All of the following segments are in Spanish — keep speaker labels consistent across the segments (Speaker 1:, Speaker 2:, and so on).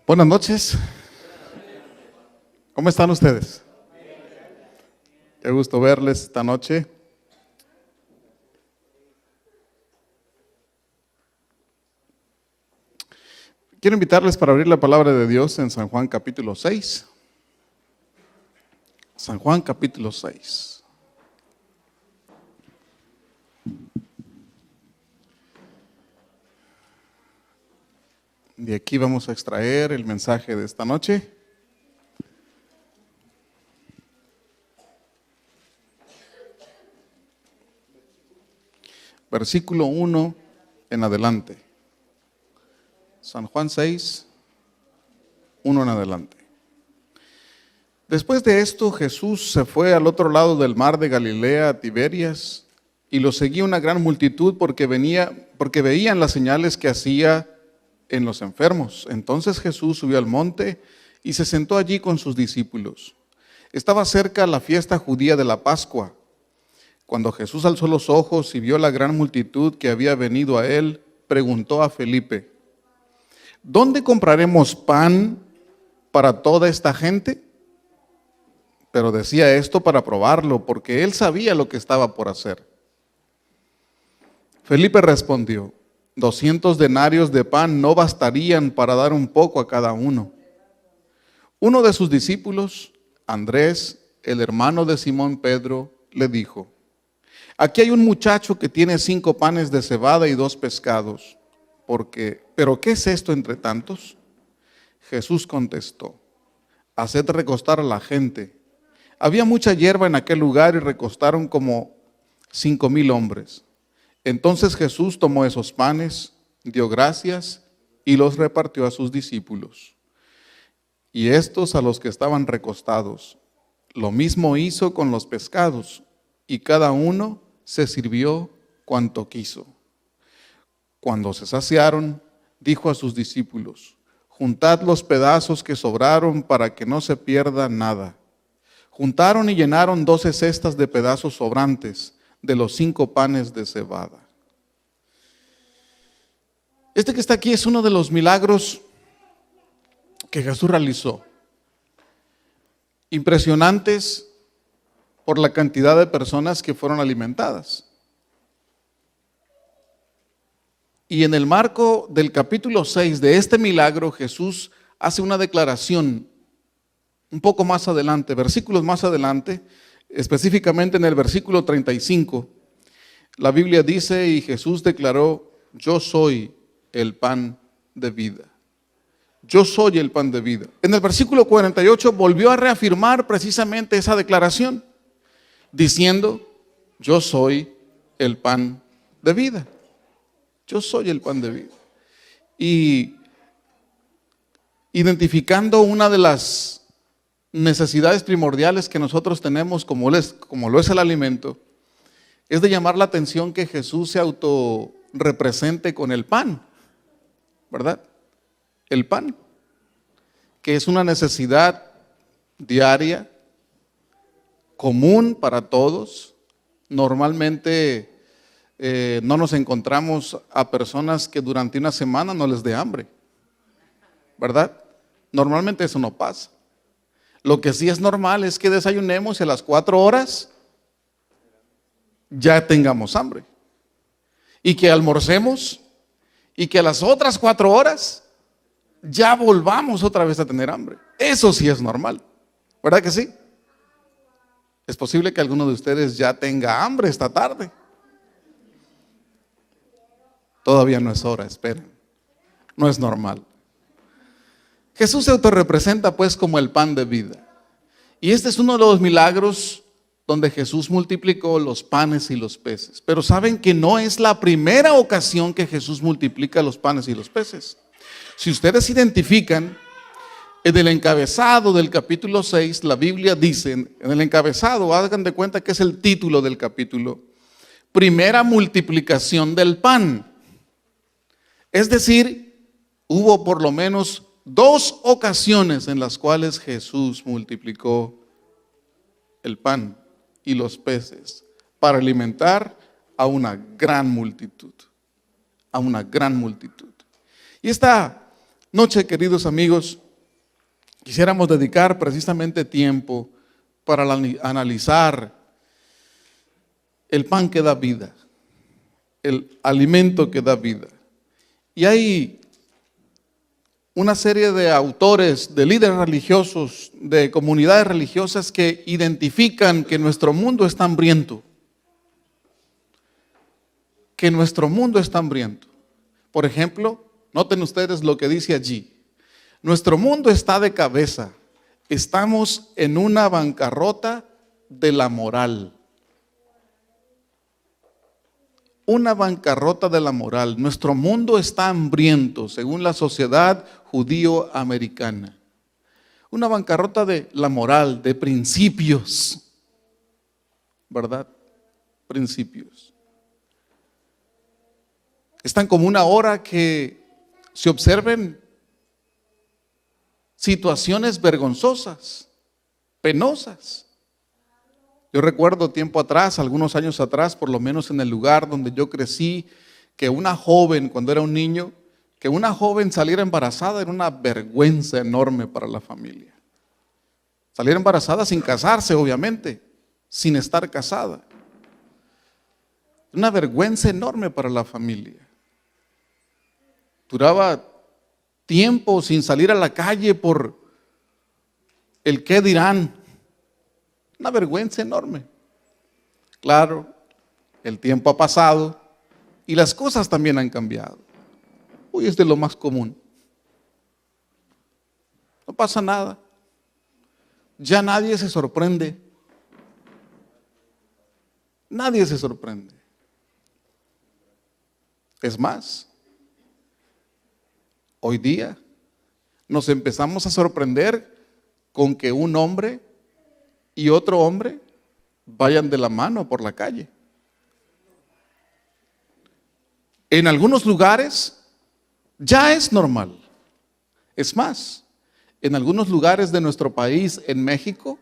Speaker 1: Buenas noches. ¿Cómo están ustedes? Qué gusto verles esta noche. Quiero invitarles para abrir la palabra de Dios en San Juan capítulo 6. San Juan capítulo 6. De aquí vamos a extraer el mensaje de esta noche. Versículo 1 en adelante. San Juan 6, 1 en adelante. Después de esto, Jesús se fue al otro lado del mar de Galilea, a Tiberias, y lo seguía una gran multitud porque veían las señales que hacía en los enfermos. Entonces Jesús subió al monte y se sentó allí con sus discípulos. Estaba cerca la fiesta judía de la Pascua. Cuando Jesús alzó los ojos y vio la gran multitud que había venido a él, preguntó a Felipe: ¿dónde compraremos pan para toda esta gente? Pero decía esto para probarlo, porque él sabía lo que estaba por hacer. Felipe respondió: 200 denarios de pan no bastarían para dar un poco a cada uno. Uno de sus discípulos, Andrés, el hermano de Simón Pedro, le dijo: aquí hay un muchacho que tiene 5 panes de cebada y 2 pescados. ¿Pero qué es esto entre tantos? Jesús contestó: haced recostar a la gente. Había mucha hierba en aquel lugar y recostaron como 5,000 hombres. Entonces Jesús tomó esos panes, dio gracias y los repartió a sus discípulos. Y estos a los que estaban recostados. Lo mismo hizo con los pescados, y cada uno se sirvió cuanto quiso. Cuando se saciaron, dijo a sus discípulos: juntad los pedazos que sobraron para que no se pierda nada. Juntaron y llenaron 12 cestas de pedazos sobrantes de los 5 panes de cebada. Este que está aquí es uno de los milagros que Jesús realizó. Impresionantes por la cantidad de personas que fueron alimentadas. Y en el marco del capítulo 6 de este milagro, Jesús hace una declaración un poco más adelante, versículos más adelante, específicamente en el versículo 35, la Biblia dice: y Jesús declaró: yo soy el pan de vida. Yo soy el pan de vida. En el versículo 48 volvió a reafirmar precisamente esa declaración, diciendo: yo soy el pan de vida. Yo soy el pan de vida. Y identificando una de las necesidades primordiales que nosotros tenemos, como lo es el alimento, es de llamar la atención que Jesús se autorrepresente con el pan, ¿verdad? El pan, que es una necesidad diaria, común para todos. Normalmente no nos encontramos a personas que durante una semana no les dé hambre, ¿verdad? Normalmente eso no pasa. Lo que sí es normal es que desayunemos y a las 4 horas ya tengamos hambre. Y que almorcemos y que a las otras 4 horas ya volvamos otra vez a tener hambre. Eso sí es normal, ¿verdad que sí? Es posible que alguno de ustedes ya tenga hambre esta tarde. Todavía no es hora, esperen. No es normal. Jesús se autorrepresenta pues como el pan de vida. Y este es uno de los milagros donde Jesús multiplicó los panes y los peces. Pero saben que no es la primera ocasión que Jesús multiplica los panes y los peces. Si ustedes identifican, en el encabezado del capítulo 6, la Biblia dice, en el encabezado, hagan de cuenta que es el título del capítulo: primera multiplicación del pan. Es decir, hubo por lo menos 2 ocasiones en las cuales Jesús multiplicó el pan y los peces para alimentar a una gran multitud. A una gran multitud. Y esta noche, queridos amigos, quisiéramos dedicar precisamente tiempo para analizar el pan que da vida, el alimento que da vida. Y hay una serie de autores, de líderes religiosos, de comunidades religiosas que identifican que nuestro mundo está hambriento. Que nuestro mundo está hambriento. Por ejemplo, noten ustedes lo que dice allí. Nuestro mundo está de cabeza. Estamos en una bancarrota de la moral. Una bancarrota de la moral. Nuestro mundo está hambriento, según la sociedad judío-americana. Una bancarrota de la moral, de principios. ¿Verdad? Principios. Es tan común ahora que se observen situaciones vergonzosas, penosas. Yo recuerdo tiempo atrás, algunos años atrás, por lo menos en el lugar donde yo crecí, que una joven, cuando era un niño, que una joven saliera embarazada era una vergüenza enorme para la familia. Salir embarazada sin casarse, obviamente, sin estar casada. Una vergüenza enorme para la familia. Duraba tiempo sin salir a la calle por el qué dirán. Una vergüenza enorme. Claro, el tiempo ha pasado y las cosas también han cambiado. Hoy es de lo más común. No pasa nada. Ya nadie se sorprende. Nadie se sorprende. Es más, hoy día nos empezamos a sorprender con que un hombre y otro hombre vayan de la mano por la calle. En algunos lugares ya es normal. Es más, en algunos lugares de nuestro país, en México,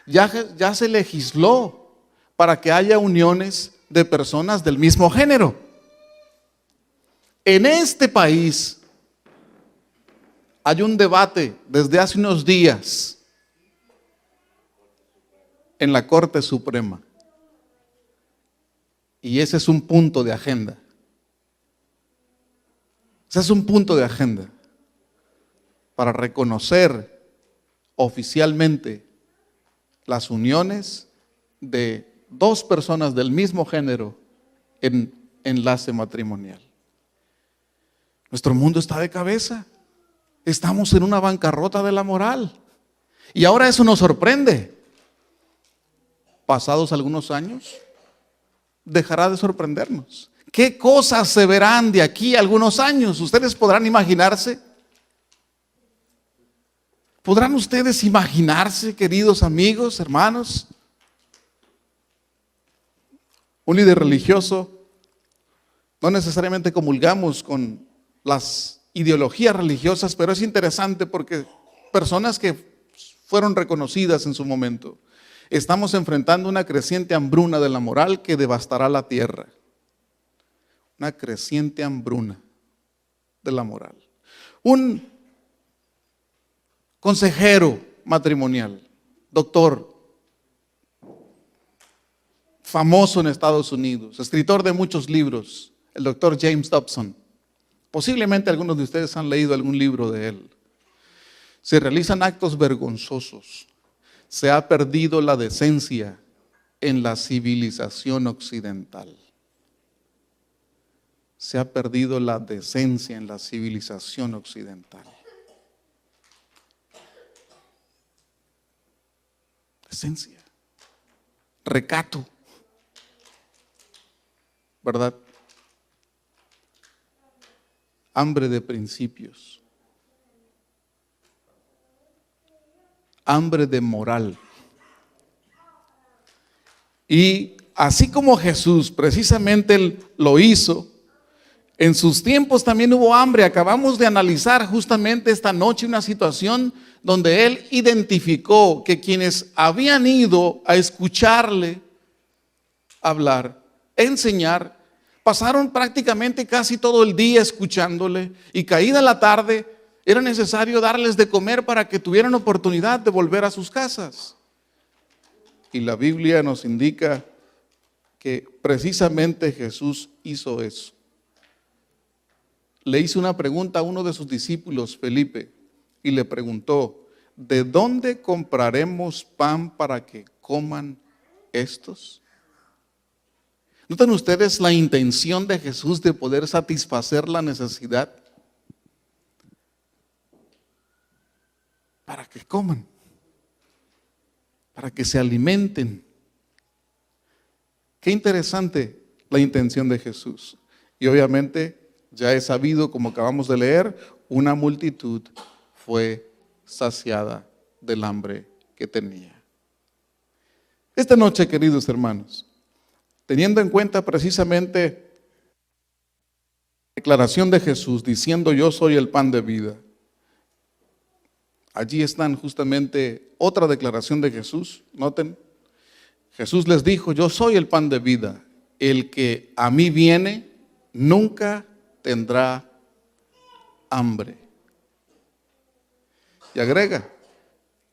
Speaker 1: ya se legisló para que haya uniones de personas del mismo género. En este país hay un debate desde hace unos días en la Corte Suprema. Y ese es un punto de agenda. Ese es un punto de agenda para reconocer oficialmente las uniones de dos personas del mismo género en enlace matrimonial. Nuestro mundo está de cabeza. Estamos en una bancarrota de la moral. Y ahora eso nos sorprende. Pasados algunos años, dejará de sorprendernos. ¿Qué cosas se verán de aquí a algunos años? ¿Ustedes podrán imaginarse? ¿Podrán ustedes imaginarse, queridos amigos, hermanos? Un líder religioso, no necesariamente comulgamos con las ideologías religiosas, pero es interesante porque personas que fueron reconocidas en su momento, estamos enfrentando una creciente hambruna de la moral que devastará la tierra. Una creciente hambruna de la moral. Un consejero matrimonial, doctor, famoso en Estados Unidos, escritor de muchos libros, el doctor James Dobson. Posiblemente algunos de ustedes han leído algún libro de él. Se realizan actos vergonzosos. Se ha perdido la decencia en la civilización occidental. Se ha perdido la decencia en la civilización occidental. Decencia. Recato. ¿Verdad? Hambre de principios. Hambre de moral. Y así como Jesús precisamente él lo hizo, en sus tiempos también hubo hambre. Acabamos de analizar justamente esta noche una situación donde él identificó que quienes habían ido a escucharle hablar, enseñar, pasaron prácticamente casi todo el día escuchándole y caída la tarde Era necesario darles de comer para que tuvieran oportunidad de volver a sus casas. Y la Biblia nos indica que precisamente Jesús hizo eso. Le hizo una pregunta a uno de sus discípulos, Felipe, y le preguntó: ¿de dónde compraremos pan para que coman estos? ¿Notan ustedes la intención de Jesús de poder satisfacer la necesidad? Para que coman, para que se alimenten. Qué interesante la intención de Jesús. Y obviamente ya es sabido, como acabamos de leer, una multitud fue saciada del hambre que tenía. Esta noche, queridos hermanos, teniendo en cuenta precisamente la declaración de Jesús diciendo: yo soy el pan de vida. Allí están justamente otra declaración de Jesús. Noten, Jesús les dijo: yo soy el pan de vida. El que a mí viene nunca tendrá hambre. Y agrega: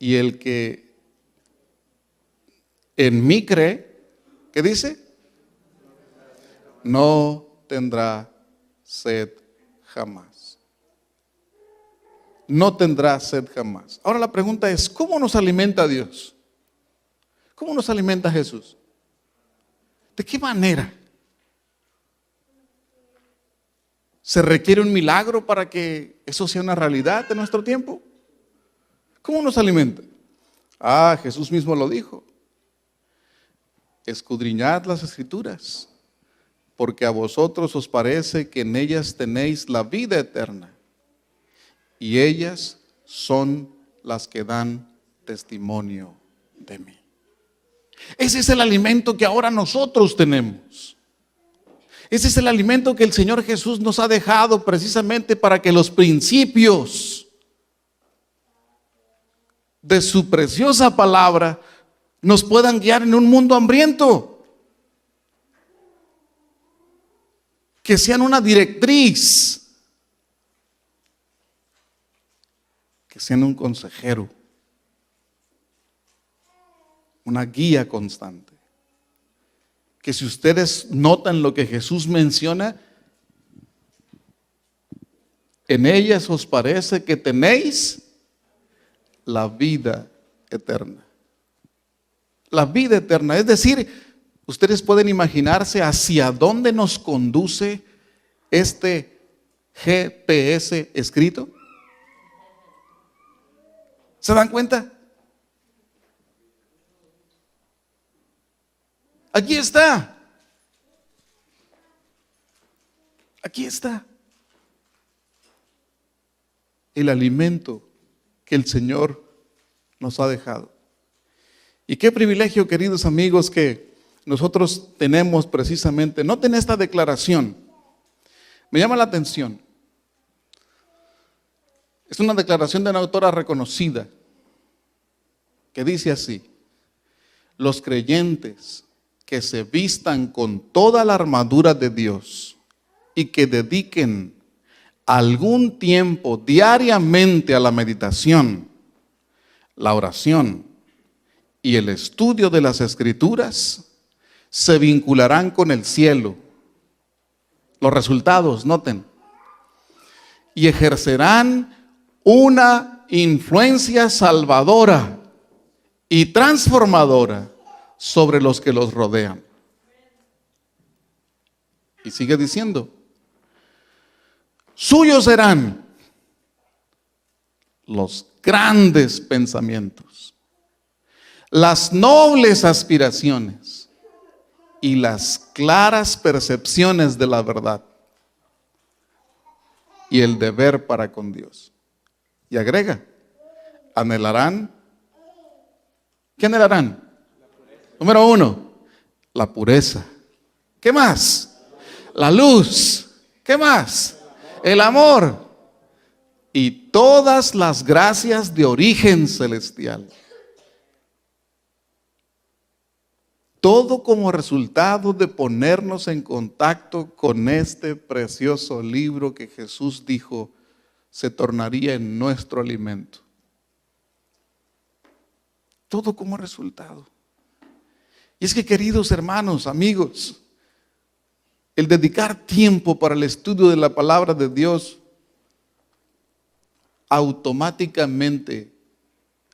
Speaker 1: y el que en mí cree, ¿qué dice? No tendrá sed jamás. No tendrá sed jamás. Ahora la pregunta es: ¿cómo nos alimenta Dios? ¿Cómo nos alimenta Jesús? ¿De qué manera? ¿Se requiere un milagro para que eso sea una realidad de nuestro tiempo? ¿Cómo nos alimenta? Jesús mismo lo dijo: escudriñad las Escrituras, porque a vosotros os parece que en ellas tenéis la vida eterna, y ellas son las que dan testimonio de mí. Ese es el alimento que ahora nosotros tenemos. Ese es el alimento que el Señor Jesús nos ha dejado precisamente para que los principios de su preciosa palabra nos puedan guiar en un mundo hambriento. Que sean una directriz, que sean un consejero, una guía constante. Que si ustedes notan lo que Jesús menciona, en ellas os parece que tenéis la vida eterna. La vida eterna, es decir, ustedes pueden imaginarse hacia dónde nos conduce este GPS escrito. ¿Se dan cuenta? Aquí está. Aquí está. El alimento que el Señor nos ha dejado. Y qué privilegio, queridos amigos, que nosotros tenemos precisamente. Noten esta declaración. Me llama la atención. Es una declaración de una autora reconocida que dice así: los creyentes que se vistan con toda la armadura de Dios y que dediquen algún tiempo diariamente a la meditación, la oración y el estudio de las Escrituras, se vincularán con el cielo. Los resultados, noten, y ejercerán una influencia salvadora y transformadora sobre los que los rodean. Y sigue diciendo: suyos serán los grandes pensamientos, las nobles aspiraciones y las claras percepciones de la verdad y el deber para con Dios. Y agrega: anhelarán. ¿Qué anhelarán? Número 1, la pureza. ¿Qué más? La luz. ¿Qué más? El amor. Y todas las gracias de origen celestial. Todo como resultado de ponernos en contacto con este precioso libro que Jesús dijo: se tornaría en nuestro alimento. Todo como resultado. Y es que, queridos hermanos, amigos, el dedicar tiempo para el estudio de la palabra de Dios automáticamente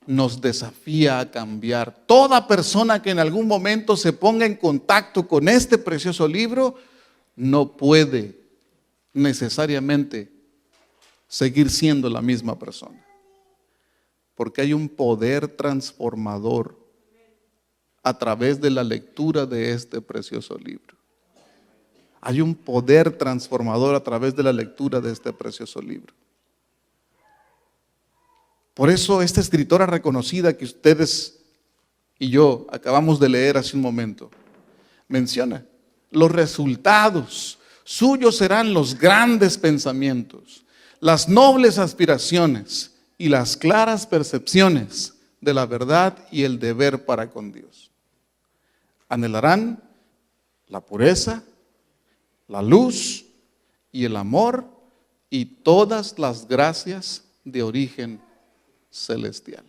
Speaker 1: nos desafía a cambiar. Toda persona que en algún momento se ponga en contacto con este precioso libro no puede necesariamente seguir siendo la misma persona, porque hay un poder transformador a través de la lectura de este precioso libro. Hay un poder transformador a través de la lectura de este precioso libro. Por eso esta escritora reconocida que ustedes y yo acabamos de leer hace un momento, menciona: los resultados suyos serán los grandes pensamientos, las nobles aspiraciones y las claras percepciones de la verdad y el deber para con Dios. Anhelarán la pureza, la luz y el amor y todas las gracias de origen celestial.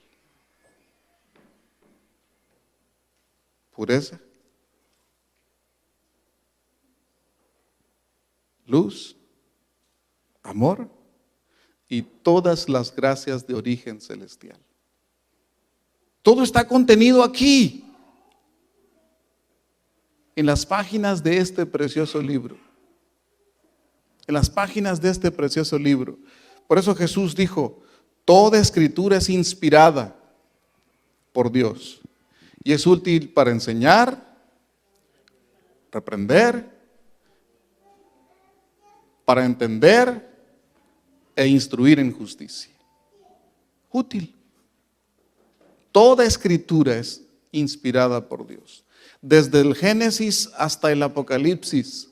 Speaker 1: Pureza, luz, amor y todas las gracias de origen celestial. Todo está contenido aquí, en las páginas de este precioso libro. En las páginas de este precioso libro. Por eso Jesús dijo: toda escritura es inspirada por Dios y es útil para enseñar, reprender, para entender e instruir en justicia. Útil. Toda escritura es inspirada por Dios. Desde el Génesis hasta el Apocalipsis,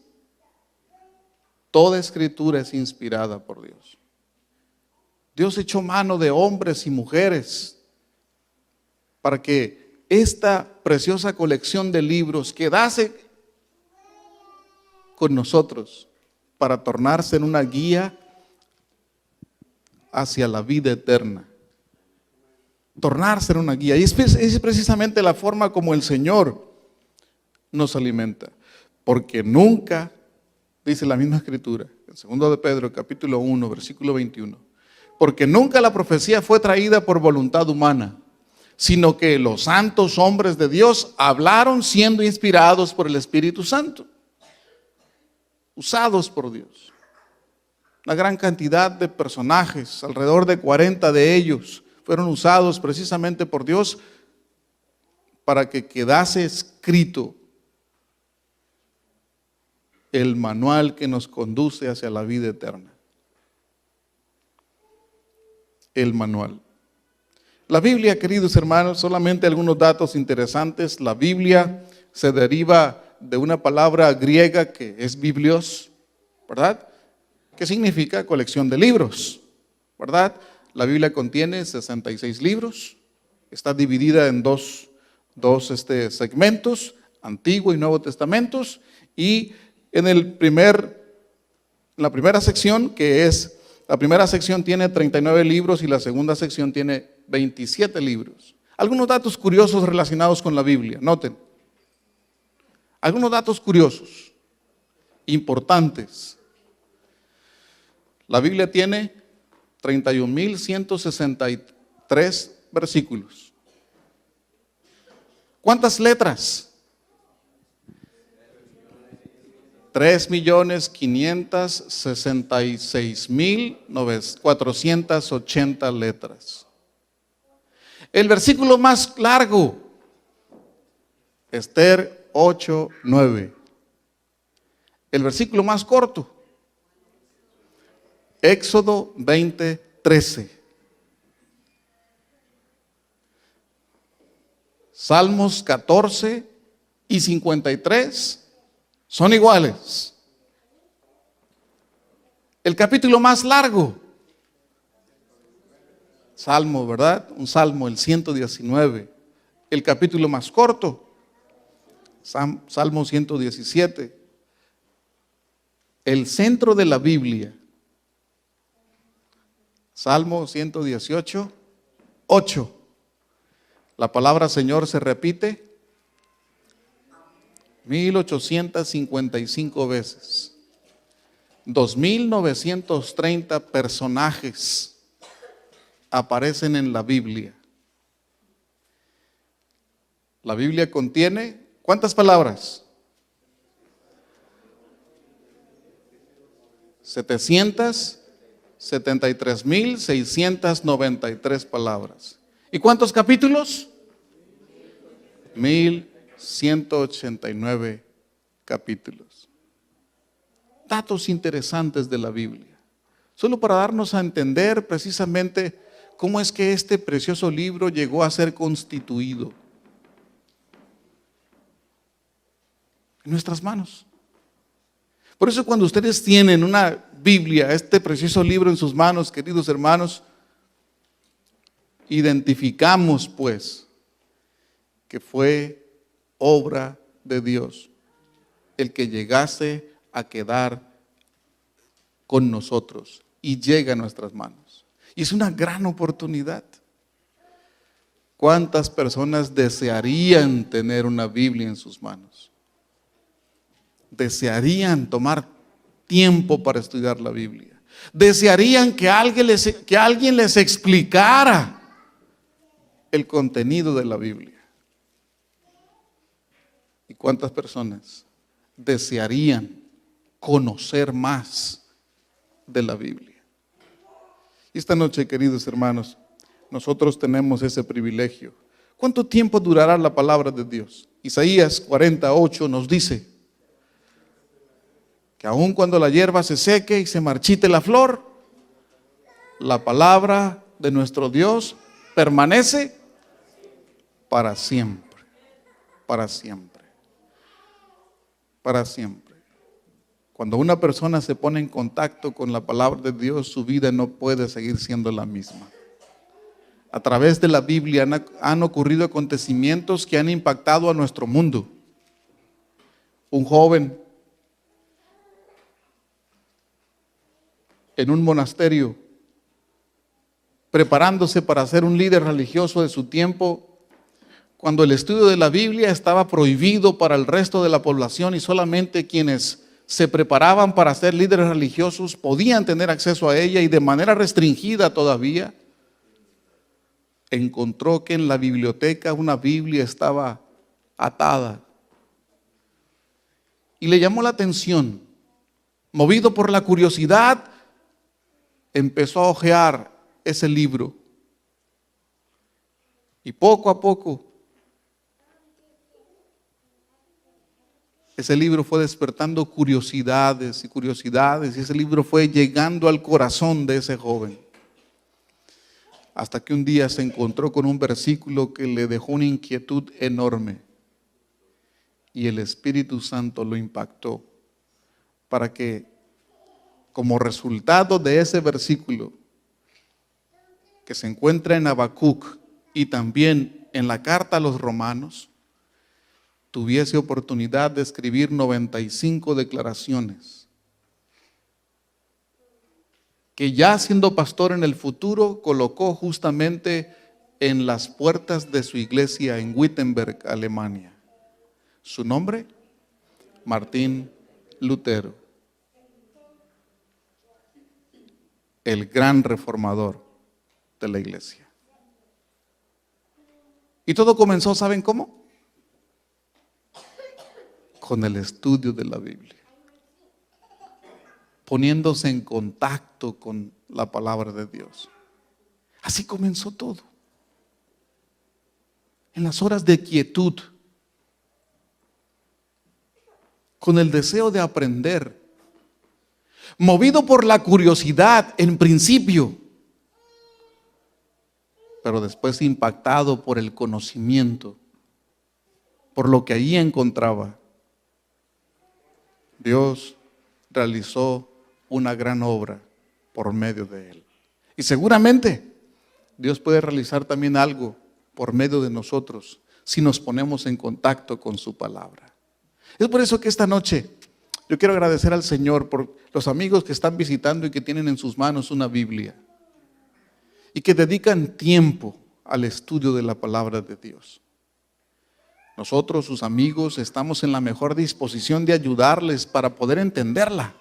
Speaker 1: toda escritura es inspirada por Dios. Dios echó mano de hombres y mujeres para que esta preciosa colección de libros quedase con nosotros, para tornarse en una guía hacia la vida eterna. Tornarse en una guía. Y es precisamente la forma como el Señor nos alimenta. Porque nunca, dice la misma escritura, en 2 de Pedro, capítulo 1, versículo 21, porque nunca la profecía fue traída por voluntad humana, sino que los santos hombres de Dios hablaron siendo inspirados por el Espíritu Santo, usados por Dios. Una gran cantidad de personajes, alrededor de 40 de ellos, fueron usados precisamente por Dios para que quedase escrito el manual que nos conduce hacia la vida eterna. El manual. La Biblia, queridos hermanos, solamente algunos datos interesantes. La Biblia se deriva de una palabra griega que es biblios, ¿verdad? ¿Qué significa? Colección de libros, ¿verdad? La Biblia contiene 66 libros, está dividida en dos segmentos, Antiguo y Nuevo Testamentos, y en la primera sección, la primera sección tiene 39 libros y la segunda sección tiene 27 libros. Algunos datos curiosos relacionados con la Biblia, noten. Algunos datos curiosos, importantes. La Biblia tiene 31.163 versículos. ¿Cuántas letras? 3.566.480 letras. El versículo más largo, Esther 8:9. El versículo más corto, Éxodo 20:13. Salmos 14 y 53 son iguales. El capítulo más largo, Salmo, ¿verdad? Un salmo, el 119. El capítulo más corto, Salmo 117. El centro de la Biblia Salmo 118, 8. La palabra Señor se repite 1855 veces. 2930 personajes aparecen en la Biblia. La Biblia contiene, ¿cuántas palabras? 773.693 palabras. ¿Y cuántos capítulos? 1189 capítulos. Datos interesantes de la Biblia, solo para darnos a entender precisamente cómo es que este precioso libro llegó a ser constituido en nuestras manos. Por eso cuando ustedes tienen una Biblia, este precioso libro en sus manos, queridos hermanos, identificamos pues que fue obra de Dios el que llegase a quedar con nosotros y llega a nuestras manos. Y es una gran oportunidad. ¿Cuántas personas desearían tener una Biblia en sus manos? Desearían tomar tiempo para estudiar la Biblia. Desearían que alguien les explicara el contenido de la Biblia. ¿Y cuántas personas desearían conocer más de la Biblia? Y esta noche, queridos hermanos, nosotros tenemos ese privilegio. ¿Cuánto tiempo durará la palabra de Dios? Isaías 48 nos dice que aun cuando la hierba se seque y se marchite la flor, la palabra de nuestro Dios permanece para siempre, para siempre, para siempre. Cuando una persona se pone en contacto con la palabra de Dios, su vida no puede seguir siendo la misma. A través de la Biblia han ocurrido acontecimientos que han impactado a nuestro mundo. Un joven en un monasterio, preparándose para ser un líder religioso de su tiempo, cuando el estudio de la Biblia estaba prohibido para el resto de la población y solamente quienes se preparaban para ser líderes religiosos podían tener acceso a ella, y de manera restringida todavía, encontró que en la biblioteca una Biblia estaba atada. Y le llamó la atención. Movido por la curiosidad, empezó a hojear ese libro. Y poco a poco, ese libro fue despertando curiosidades y curiosidades, y ese libro fue llegando al corazón de ese joven. Hasta que un día se encontró con un versículo que le dejó una inquietud enorme. Y el Espíritu Santo lo impactó para que, como resultado de ese versículo que se encuentra en Habacuc y también en la carta a los Romanos, tuviese oportunidad de escribir 95 declaraciones que, ya siendo pastor en el futuro, colocó justamente en las puertas de su iglesia en Wittenberg, Alemania. Su nombre, Martín Lutero, el gran reformador de la iglesia. Y todo comenzó, ¿saben cómo? Con el estudio de la Biblia, poniéndose en contacto con la palabra de Dios. Así comenzó todo. En las horas de quietud, con el deseo de aprender, movido por la curiosidad en principio, pero después impactado por el conocimiento, por lo que allí encontraba. Dios realizó una gran obra por medio de él. Y seguramente Dios puede realizar también algo por medio de nosotros si nos ponemos en contacto con su palabra. Es por eso que esta noche yo quiero agradecer al Señor por los amigos que están visitando y que tienen en sus manos una Biblia. y que dedican tiempo al estudio de la palabra de Dios. Nosotros, sus amigos, estamos en la mejor disposición de ayudarles para poder entenderla,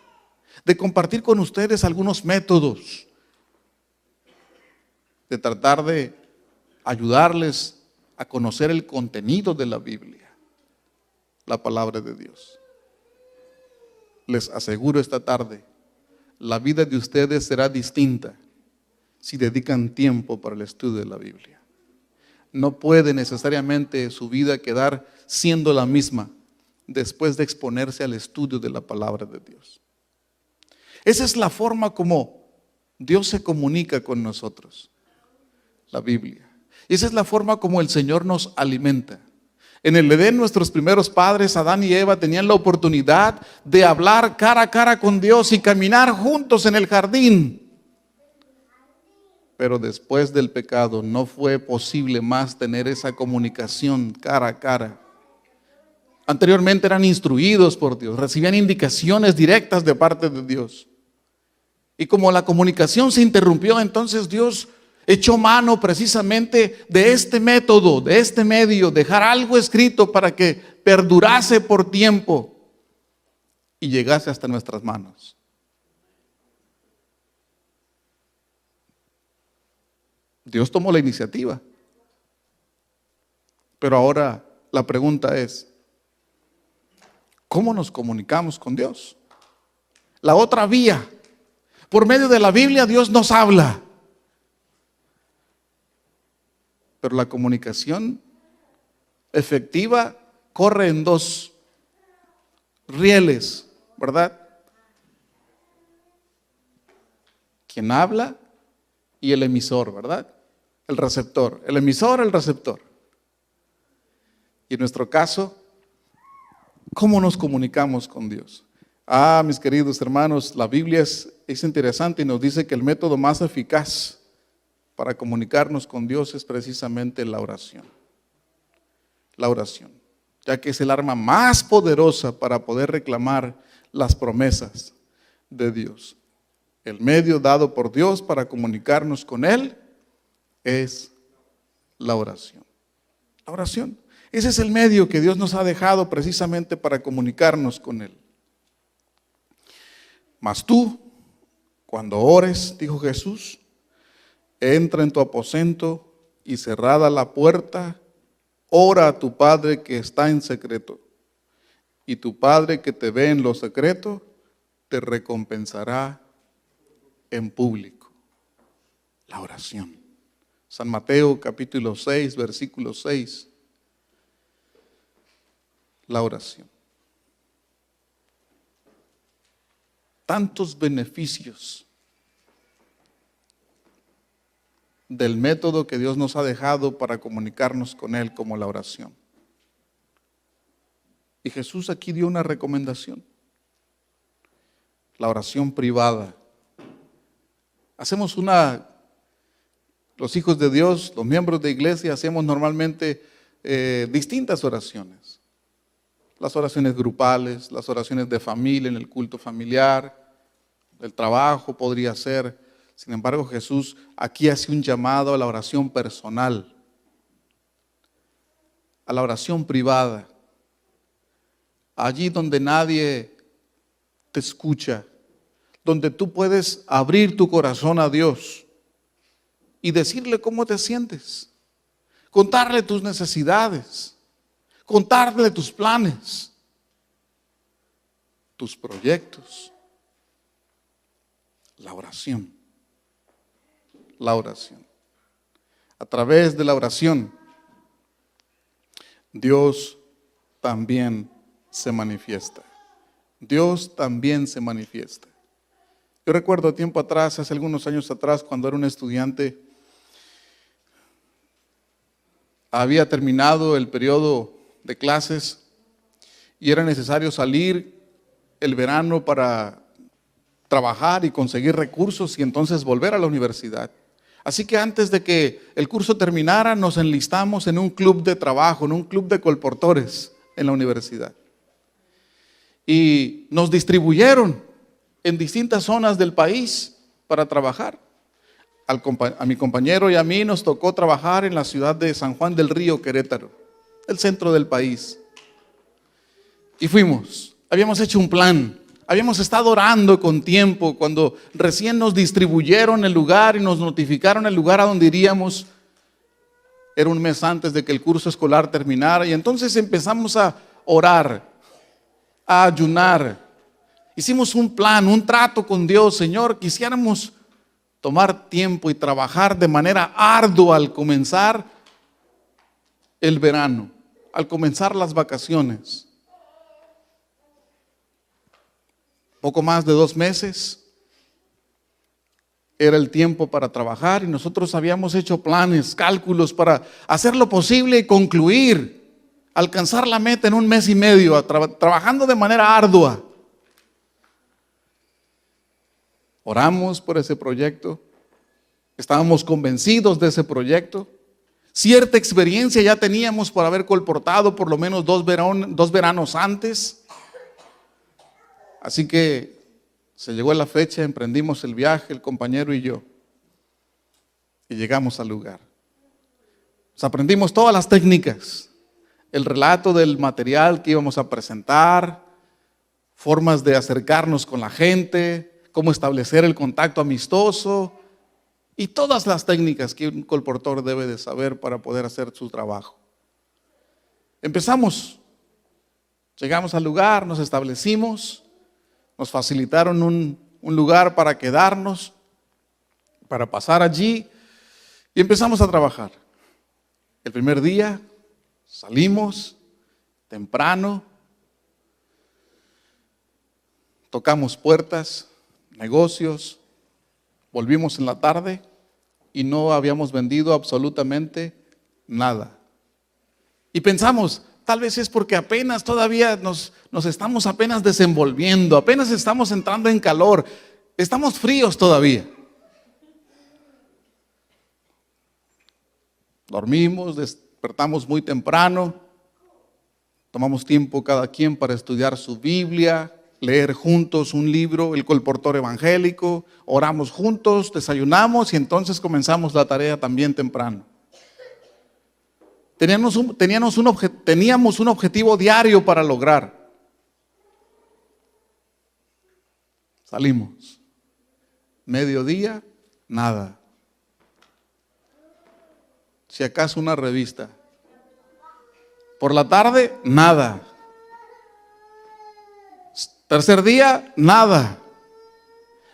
Speaker 1: de compartir con ustedes algunos métodos, de tratar de ayudarles a conocer el contenido de la Biblia, la palabra de Dios. Les aseguro esta tarde, la vida de ustedes será distinta si dedican tiempo para el estudio de la Biblia. No puede necesariamente su vida quedar siendo la misma después de exponerse al estudio de la palabra de Dios. Esa es la forma como Dios se comunica con nosotros, la Biblia. Y esa es la forma como el Señor nos alimenta. En el Edén, nuestros primeros padres, Adán y Eva, tenían la oportunidad de hablar cara a cara con Dios y caminar juntos en el jardín. Pero después del pecado no fue posible más tener esa comunicación cara a cara. Anteriormente eran instruidos por Dios, recibían indicaciones directas de parte de Dios. Y como la comunicación se interrumpió, entonces Dios echó mano precisamente de este método, de este medio, dejar algo escrito para que perdurase por tiempo y llegase hasta nuestras manos. Dios tomó la iniciativa. Pero ahora la pregunta es, ¿cómo nos comunicamos con Dios? La otra vía, por medio de la Biblia Dios nos habla. Pero la comunicación efectiva corre en dos rieles, ¿verdad? Quien habla y el emisor, ¿verdad? El receptor, el emisor, el receptor. Y en nuestro caso, ¿cómo nos comunicamos con Dios? Mis queridos hermanos, la Biblia es interesante y nos dice que el método más eficaz para comunicarnos con Dios es precisamente la oración. La oración, ya que es el arma más poderosa para poder reclamar las promesas de Dios. El medio dado por Dios para comunicarnos con Él es la oración. La oración. Ese es el medio que Dios nos ha dejado precisamente para comunicarnos con Él. Mas tú, cuando ores, dijo Jesús, entra en tu aposento y cerrada la puerta, ora a tu Padre que está en secreto. Y tu Padre que te ve en lo secreto, te recompensará en público. La oración. San Mateo capítulo 6, versículo 6. La oración. Tantos beneficios del método que Dios nos ha dejado para comunicarnos con Él, como la oración. Y Jesús aquí dio una recomendación. La oración privada. Los hijos de Dios, los miembros de iglesia, hacemos normalmente distintas oraciones. Las oraciones grupales, las oraciones de familia, en el culto familiar, el trabajo podría ser. Sin embargo, Jesús aquí hace un llamado a la oración personal, a la oración privada, allí donde nadie te escucha, donde tú puedes abrir tu corazón a Dios y decirle cómo te sientes, contarle tus necesidades, contarle tus planes, tus proyectos. La oración. La oración. A través de la oración, Dios también se manifiesta. Dios también se manifiesta. Yo recuerdo tiempo atrás, hace algunos años atrás, cuando era un estudiante, había terminado el periodo de clases y era necesario salir el verano para trabajar y conseguir recursos y entonces volver a la universidad. Así que antes de que el curso terminara, nos enlistamos en un club de trabajo, en un club de colportores en la universidad. Y nos distribuyeron en distintas zonas del país para trabajar. A mi compañero y a mí nos tocó trabajar en la ciudad de San Juan del Río, Querétaro, el centro del país. Y fuimos, habíamos hecho un plan, habíamos estado orando con tiempo cuando recién nos distribuyeron el lugar y nos notificaron el lugar a donde iríamos. Era un mes antes de que el curso escolar terminara y entonces empezamos a orar, a ayunar. Hicimos un plan, un trato con Dios. Señor, quisiéramos tomar tiempo y trabajar de manera ardua al comenzar el verano, al comenzar las vacaciones. Poco más de 2 meses era el tiempo para trabajar y nosotros habíamos hecho planes, cálculos para hacer lo posible y concluir, alcanzar la meta en 1 mes y medio, trabajando de manera ardua. Oramos por ese proyecto, estábamos convencidos de ese proyecto. Cierta experiencia ya teníamos por haber colportado por lo menos 2 veranos antes. Así que se llegó la fecha, emprendimos el viaje, el compañero y yo, y llegamos al lugar. Nos aprendimos todas las técnicas, el relato del material que íbamos a presentar, formas de acercarnos con la gente, cómo establecer el contacto amistoso y todas las técnicas que un colportor debe de saber para poder hacer su trabajo. Empezamos, llegamos al lugar, nos establecimos, nos facilitaron un lugar para quedarnos, para pasar allí y empezamos a trabajar. El primer día salimos temprano, tocamos puertas, negocios, volvimos en la tarde y no habíamos vendido absolutamente nada. Y pensamos, tal vez es porque apenas todavía nos estamos apenas desenvolviendo, apenas estamos entrando en calor, estamos fríos todavía. Dormimos, despertamos muy temprano, tomamos tiempo cada quien para estudiar su Biblia, leer juntos un libro, el colportor evangélico, oramos juntos, desayunamos y entonces comenzamos la tarea también temprano. Teníamos un objetivo diario para lograr. Salimos. Mediodía, nada. Si acaso una revista. Por la tarde, nada. Tercer día, nada.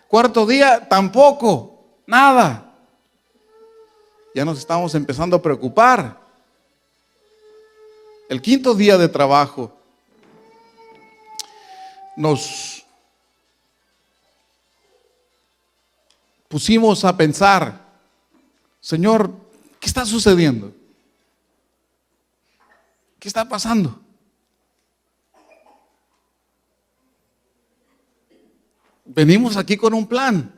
Speaker 1: Cuarto día, tampoco, nada. Ya nos estamos empezando a preocupar. El quinto día de trabajo, nos pusimos a pensar, Señor, ¿qué está sucediendo? ¿Qué está pasando? Venimos aquí con un plan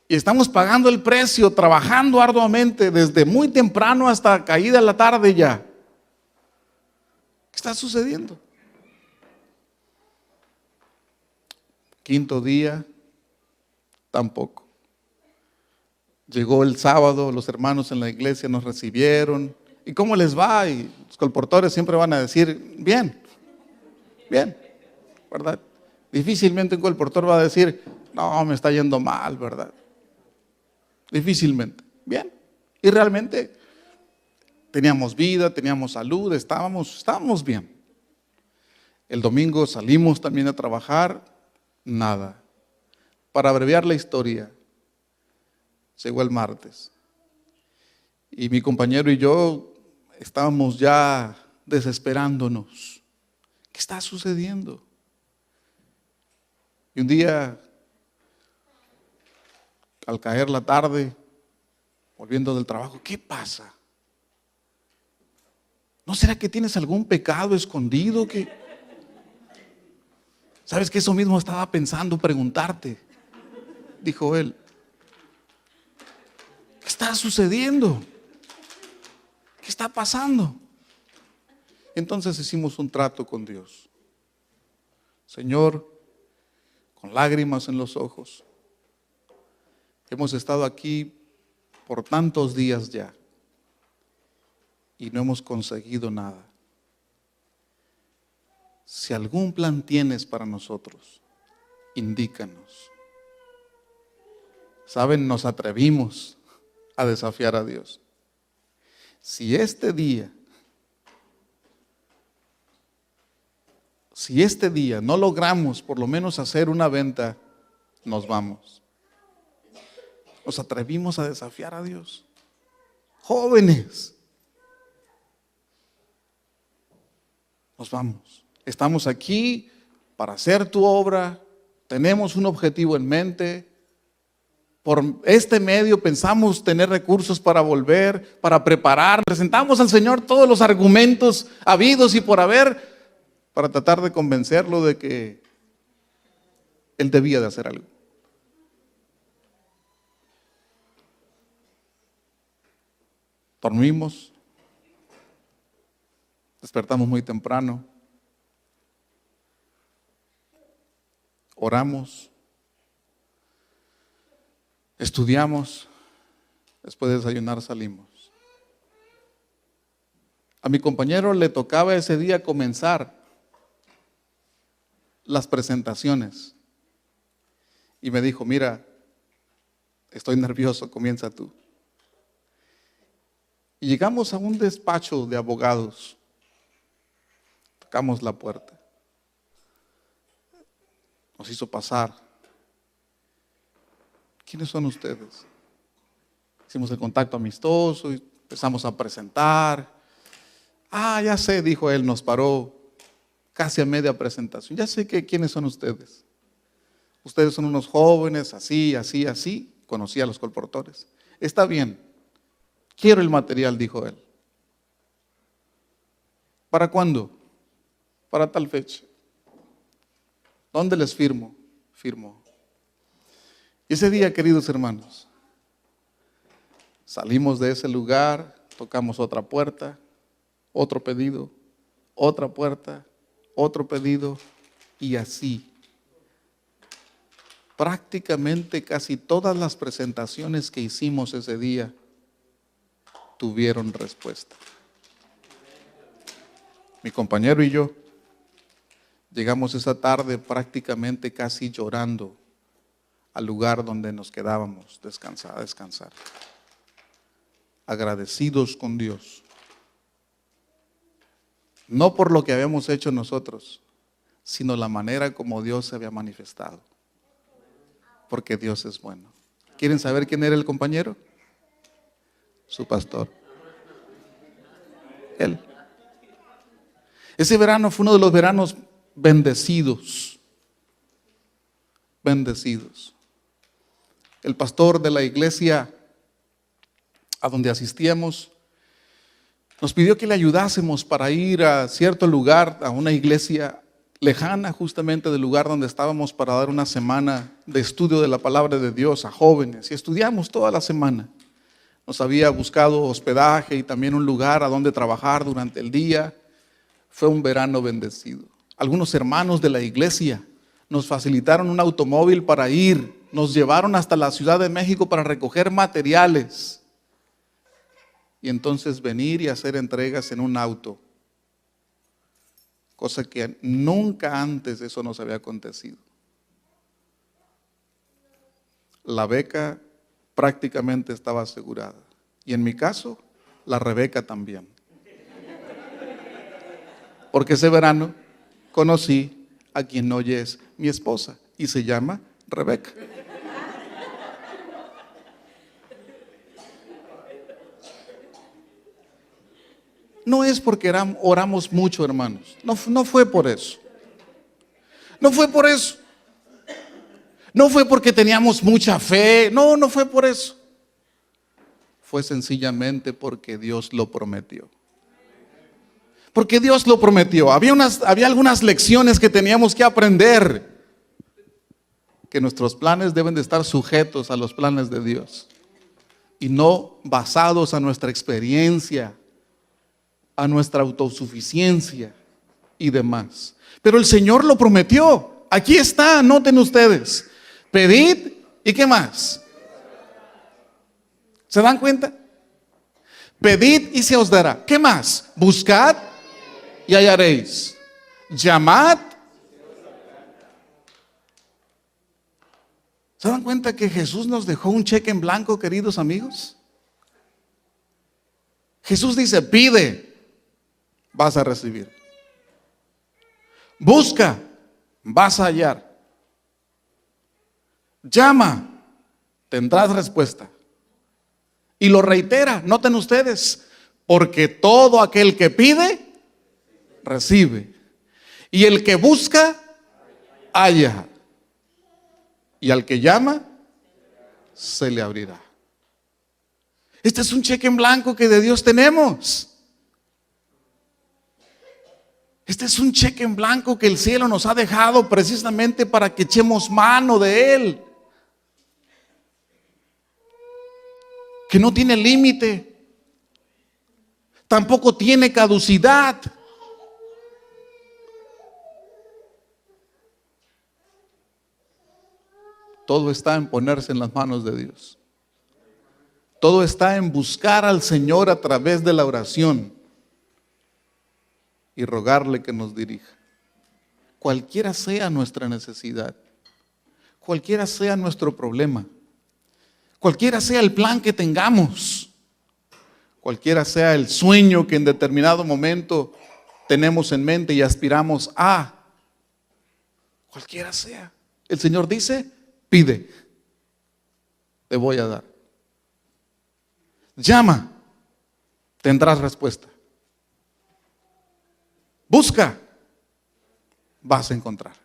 Speaker 1: y estamos pagando el precio, trabajando arduamente desde muy temprano hasta caída la tarde ya. ¿Qué está sucediendo? Quinto día, tampoco. Llegó el sábado, los hermanos en la iglesia nos recibieron. ¿Y cómo les va? Y los colportores siempre van a decir, bien, bien, ¿verdad? Difícilmente un colportor va a decir, no, me está yendo mal, ¿verdad? Difícilmente. Bien. Y realmente teníamos vida, teníamos salud, estábamos bien. El domingo salimos también a trabajar, nada. Para abreviar la historia, llegó el martes. Y mi compañero y yo estábamos ya desesperándonos. ¿Qué está sucediendo? Y un día, al caer la tarde, volviendo del trabajo, ¿qué pasa? ¿No será que tienes algún pecado escondido? ¿Sabes que eso mismo estaba pensando preguntarte? Dijo él. ¿Qué está sucediendo? ¿Qué está pasando? Entonces hicimos un trato con Dios. Señor, con lágrimas en los ojos, Hemos estado aquí por tantos días ya y no hemos conseguido nada. Si algún plan tienes para nosotros, indícanos. Saben, nos atrevimos a desafiar a Dios. Si este día no logramos por lo menos hacer una venta, nos vamos. Nos atrevimos a desafiar a Dios. Jóvenes, nos vamos. Estamos aquí para hacer tu obra. Tenemos un objetivo en mente. Por este medio pensamos tener recursos para volver, para preparar. Presentamos al Señor todos los argumentos habidos y por haber para tratar de convencerlo de que Él debía de hacer algo. Dormimos, despertamos muy temprano, oramos, estudiamos, después de desayunar salimos. A mi compañero le tocaba ese día comenzar las presentaciones y me dijo, mira, estoy nervioso, comienza tú. Y llegamos a un despacho de abogados, tocamos la puerta, nos hizo pasar. ¿Quiénes son ustedes? Hicimos el contacto amistoso y empezamos a presentar. Ya sé, dijo él, nos paró casi a media presentación. Ya sé quiénes son ustedes. Ustedes son unos jóvenes, así, así, así. Conocía a los colportores. Está bien. Quiero el material, dijo él. ¿Para cuándo? Para tal fecha. ¿Dónde les firmo? Firmó. Y ese día, queridos hermanos, salimos de ese lugar, tocamos otra puerta, otro pedido, otra puerta, otro pedido, y así. Prácticamente casi todas las presentaciones que hicimos ese día tuvieron respuesta. Mi compañero y yo llegamos esa tarde prácticamente casi llorando al lugar donde nos quedábamos a descansar. Agradecidos con Dios. No por lo que habíamos hecho nosotros, sino la manera como Dios se había manifestado. Porque Dios es bueno. ¿Quieren saber quién era el compañero? Su pastor. Él. Ese verano fue uno de los veranos bendecidos. Bendecidos. El pastor de la iglesia a donde asistíamos nos pidió que le ayudásemos para ir a cierto lugar, a una iglesia lejana justamente del lugar donde estábamos, para dar una semana de estudio de la palabra de Dios a jóvenes. Y estudiamos toda la semana. Nos había buscado hospedaje y también un lugar a donde trabajar durante el día. Fue un verano bendecido. Algunos hermanos de la iglesia nos facilitaron un automóvil para ir. Nos llevaron hasta la Ciudad de México para recoger materiales. Y entonces venir y hacer entregas en un auto. Cosa que nunca antes eso nos había acontecido. La beca prácticamente estaba asegurada. Y en mi caso, la Rebeca también. Porque ese verano conocí a quien hoy es mi esposa y se llama Rebeca. No es porque oramos mucho, hermanos. No fue por eso. No fue por eso. No fue porque teníamos mucha fe. No fue por eso. Fue sencillamente porque Dios lo prometió. Porque Dios lo prometió. Había algunas lecciones que teníamos que aprender. Que nuestros planes deben de estar sujetos a los planes de Dios. Y no basados a nuestra experiencia, a nuestra autosuficiencia y demás. Pero el Señor lo prometió. Aquí está, anoten ustedes. Pedid, ¿y qué más? ¿Se dan cuenta? Pedid y se os dará. ¿Qué más? Buscad y hallaréis. Llamad. ¿Se dan cuenta que Jesús nos dejó un cheque en blanco, queridos amigos? Jesús dice, pide, vas a recibir. Busca, vas a hallar. Llama, tendrás respuesta. Y lo reitera, noten ustedes, porque todo aquel que pide, recibe. Y el que busca, halla. Y al que llama, se le abrirá. Este es un cheque en blanco que de Dios tenemos. Este es un cheque en blanco que el cielo nos ha dejado precisamente para que echemos mano de él. Que no tiene límite, tampoco tiene caducidad. Todo está en ponerse en las manos de Dios. Todo está en buscar al Señor a través de la oración y rogarle que nos dirija. Cualquiera sea nuestra necesidad, cualquiera sea nuestro problema, cualquiera sea el plan que tengamos, cualquiera sea el sueño que en determinado momento tenemos en mente y aspiramos a, cualquiera sea, el Señor dice, pide, te voy a dar. Llama, tendrás respuesta. Busca, vas a encontrar.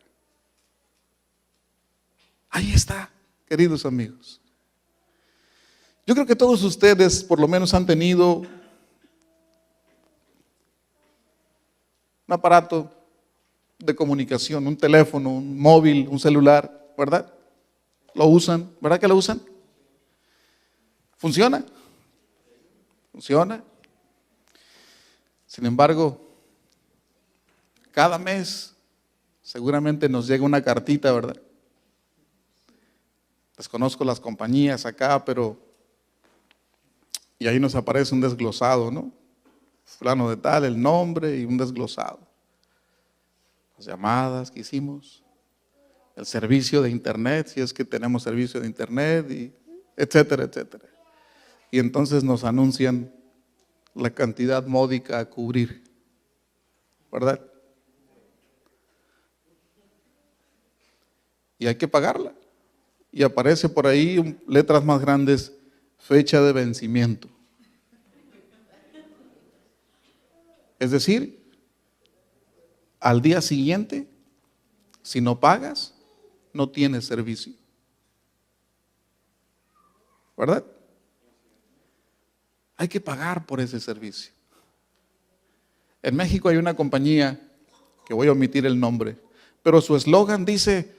Speaker 1: Ahí está, queridos amigos. Yo creo que todos ustedes por lo menos han tenido un aparato de comunicación, un teléfono, un móvil, un celular, ¿verdad? Lo usan, ¿verdad que lo usan? ¿Funciona? ¿Funciona? Sin embargo, cada mes seguramente nos llega una cartita, ¿verdad? Desconozco las compañías acá, pero y ahí nos aparece un desglosado, ¿no? Fulano de tal, el nombre y un desglosado. Las llamadas que hicimos, el servicio de internet, si es que tenemos servicio de internet, y etcétera, etcétera. Y entonces nos anuncian la cantidad módica a cubrir, ¿verdad? Y hay que pagarla. Y aparece por ahí letras más grandes, fecha de vencimiento. Es decir, al día siguiente, si no pagas, no tienes servicio. ¿Verdad? Hay que pagar por ese servicio. En México hay una compañía, que voy a omitir el nombre, pero su eslogan dice,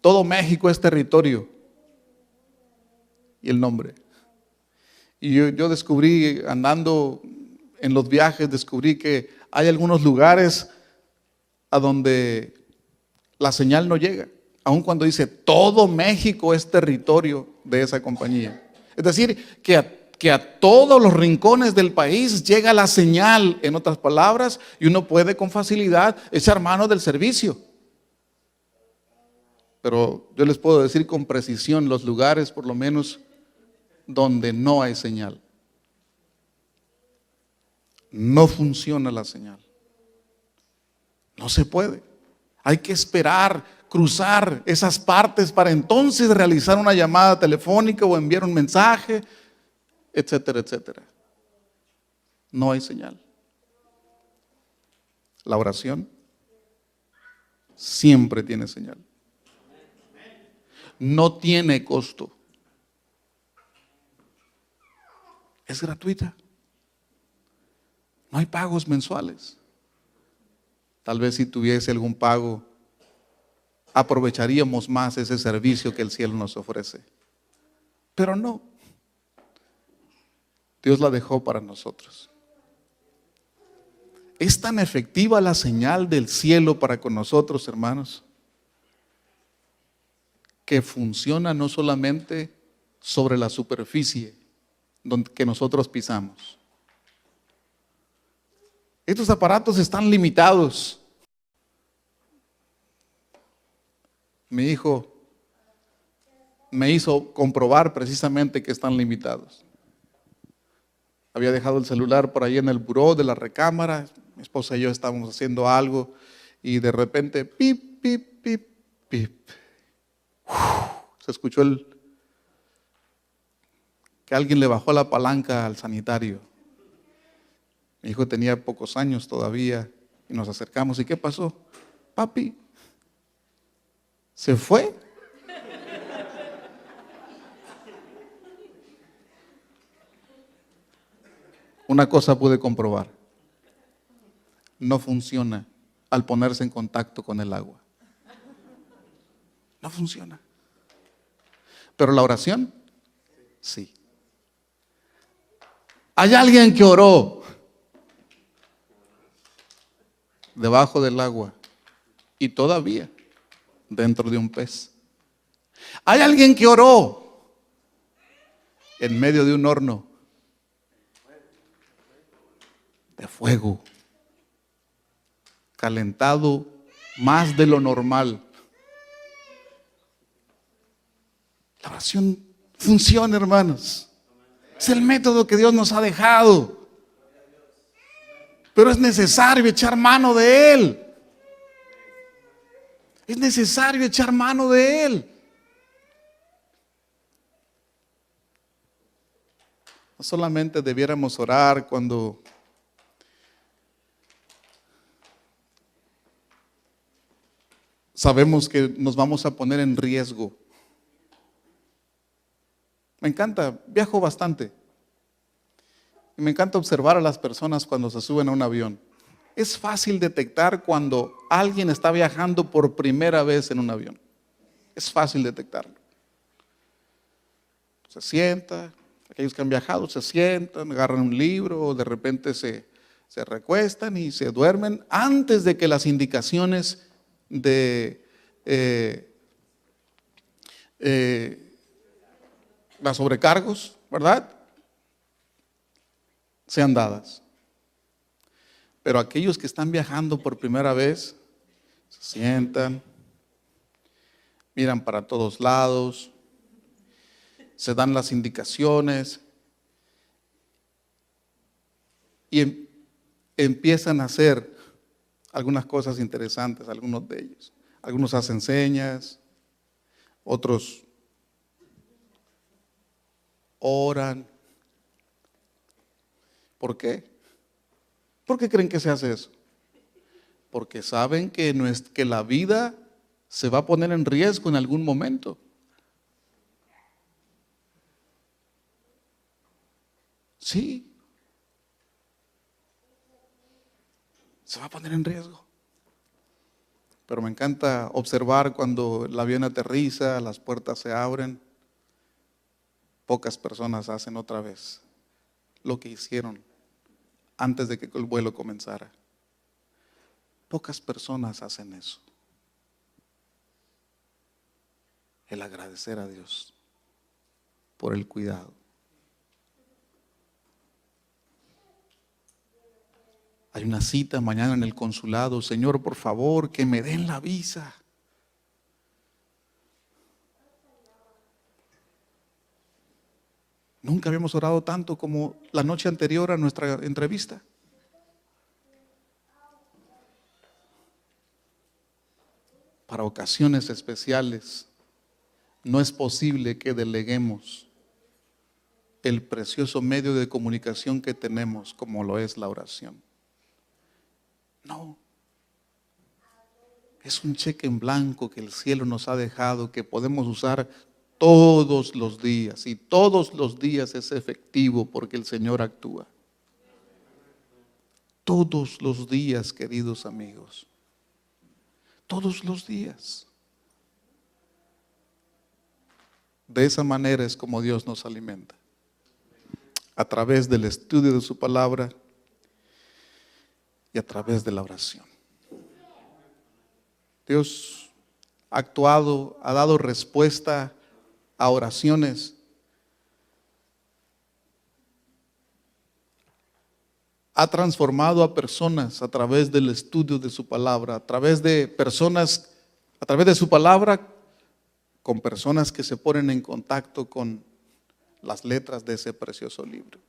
Speaker 1: todo México es territorio. Y el nombre. Y yo descubrí, andando en los viajes, descubrí que hay algunos lugares a donde la señal no llega, aun cuando dice todo México es territorio de esa compañía. Es decir, que a todos los rincones del país llega la señal, en otras palabras, y uno puede con facilidad echar mano del servicio. Pero yo les puedo decir con precisión los lugares, por lo menos, donde no hay señal. No funciona la señal. No se puede. Hay que esperar, cruzar esas partes para entonces realizar una llamada telefónica o enviar un mensaje, etcétera, etcétera. No hay señal. La oración siempre tiene señal. No tiene costo. Es gratuita. No hay pagos mensuales. Tal vez si tuviese algún pago, aprovecharíamos más ese servicio que el cielo nos ofrece. Pero no. Dios la dejó para nosotros. Es tan efectiva la señal del cielo para con nosotros, hermanos, que funciona no solamente sobre la superficie, que nosotros pisamos. Estos aparatos están limitados. Mi hijo me hizo comprobar precisamente que están limitados. Había dejado el celular por ahí en el buró de la recámara. Mi esposa y yo estábamos haciendo algo y de repente, pip, pip, pip, pip. Se escuchó que alguien le bajó la palanca al sanitario. Mi hijo tenía pocos años todavía y nos acercamos. ¿Y qué pasó? Papi, ¿se fue? Una cosa pude comprobar. No funciona al ponerse en contacto con el agua. No funciona. Pero la oración, sí. Hay alguien que oró debajo del agua y todavía dentro de un pez. Hay alguien que oró en medio de un horno de fuego, calentado más de lo normal. La oración funciona, hermanos. Es el método que Dios nos ha dejado. Pero es necesario echar mano de Él. Es necesario echar mano de Él. No solamente debiéramos orar cuando sabemos que nos vamos a poner en riesgo. Me encanta, viajo bastante. Y me encanta observar a las personas cuando se suben a un avión. Es fácil detectar cuando alguien está viajando por primera vez en un avión. Es fácil detectarlo. Se sienta, aquellos que han viajado se sientan, agarran un libro, de repente se recuestan y se duermen antes de que las indicaciones de las sobrecargos, ¿verdad?, sean dadas. Pero aquellos que están viajando por primera vez, se sientan, miran para todos lados, se dan las indicaciones y empiezan a hacer algunas cosas interesantes, algunos de ellos. Algunos hacen señas, otros oran. ¿Por qué? ¿Por qué creen que se hace eso? Porque saben que la vida se va a poner en riesgo en algún momento. Sí. Se va a poner en riesgo. Pero me encanta observar cuando el avión aterriza, las puertas se abren. Pocas personas hacen otra vez lo que hicieron antes de que el vuelo comenzara. Pocas personas hacen eso. El agradecer a Dios por el cuidado. Hay una cita mañana en el consulado. Señor, por favor, que me den la visa. Nunca habíamos orado tanto como la noche anterior a nuestra entrevista. Para ocasiones especiales, no es posible que deleguemos el precioso medio de comunicación que tenemos, como lo es la oración. No. Es un cheque en blanco que el cielo nos ha dejado, que podemos usar todos los días, y todos los días es efectivo porque el Señor actúa. Todos los días, queridos amigos. Todos los días. De esa manera es como Dios nos alimenta. A través del estudio de su palabra y a través de la oración. Dios ha actuado, ha dado respuesta a oraciones ha transformado a personas a través del estudio de su palabra, a través de personas, a través de su palabra, con personas que se ponen en contacto con las letras de ese precioso libro.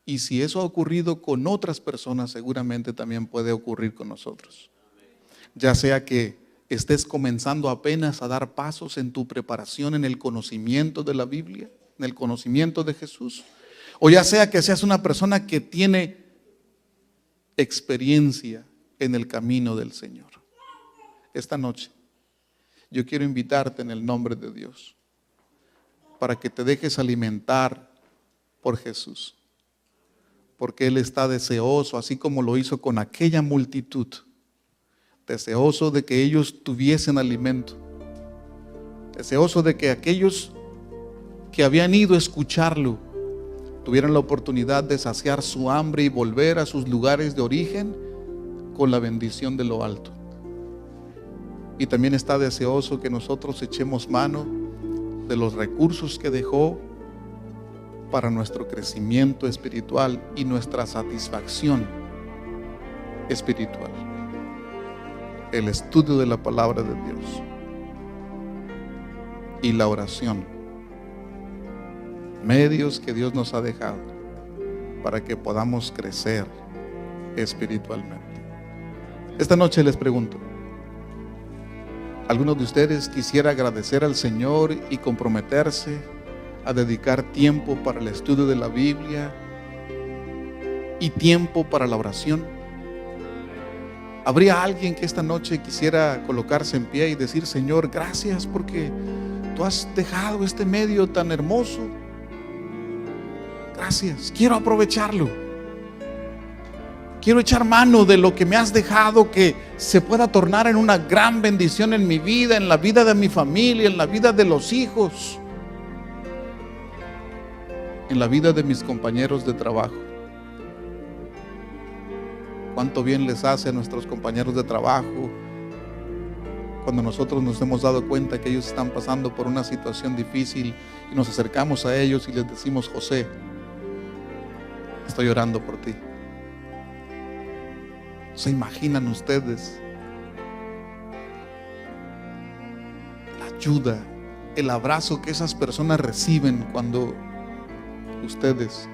Speaker 1: Y si eso ha ocurrido con otras personas, seguramente también puede ocurrir con nosotros. Ya sea que estés comenzando apenas a dar pasos en tu preparación en el conocimiento de la Biblia, en el conocimiento de Jesús, o ya sea que seas una persona que tiene experiencia en el camino del Señor. Esta noche yo quiero invitarte en el nombre de Dios para que te dejes alimentar por Jesús, porque Él está deseoso, así como lo hizo con aquella multitud, deseoso de que ellos tuviesen alimento, deseoso de que aquellos que habían ido a escucharlo tuvieran la oportunidad de saciar su hambre y volver a sus lugares de origen con la bendición de lo alto. Y también está deseoso que nosotros echemos mano de los recursos que dejó para nuestro crecimiento espiritual y nuestra satisfacción espiritual. El estudio de la palabra de Dios y la oración, medios que Dios nos ha dejado para que podamos crecer espiritualmente. Esta noche les pregunto, ¿alguno de ustedes quisiera agradecer al Señor y comprometerse a dedicar tiempo para el estudio de la Biblia y tiempo para la oración? ¿Habría alguien que esta noche quisiera colocarse en pie y decir: Señor, gracias porque tú has dejado este medio tan hermoso? Gracias, quiero aprovecharlo. Quiero echar mano de lo que me has dejado, que se pueda tornar en una gran bendición en mi vida, en la vida de mi familia, en la vida de los hijos, en la vida de mis compañeros de trabajo. Cuánto bien les hace a nuestros compañeros de trabajo cuando nosotros nos hemos dado cuenta que ellos están pasando por una situación difícil y nos acercamos a ellos y les decimos: José, estoy orando por ti. ¿Se imaginan ustedes la ayuda, el abrazo que esas personas reciben cuando ustedes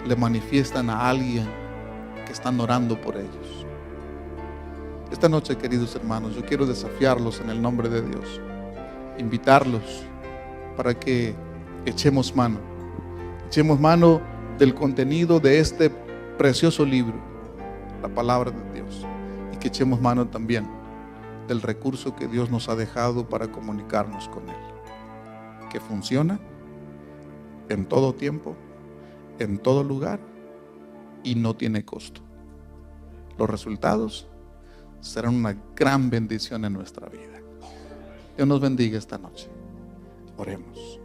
Speaker 1: le manifiestan a alguien que están orando por ellos? Esta noche, queridos hermanos, yo quiero desafiarlos en el nombre de Dios, invitarlos para que echemos mano del contenido de este precioso libro, la palabra de Dios, y que echemos mano también del recurso que Dios nos ha dejado para comunicarnos con Él, que funciona en todo tiempo, en todo lugar y no tiene costo. Los resultados serán una gran bendición en nuestra vida. Dios nos bendiga esta noche. Oremos.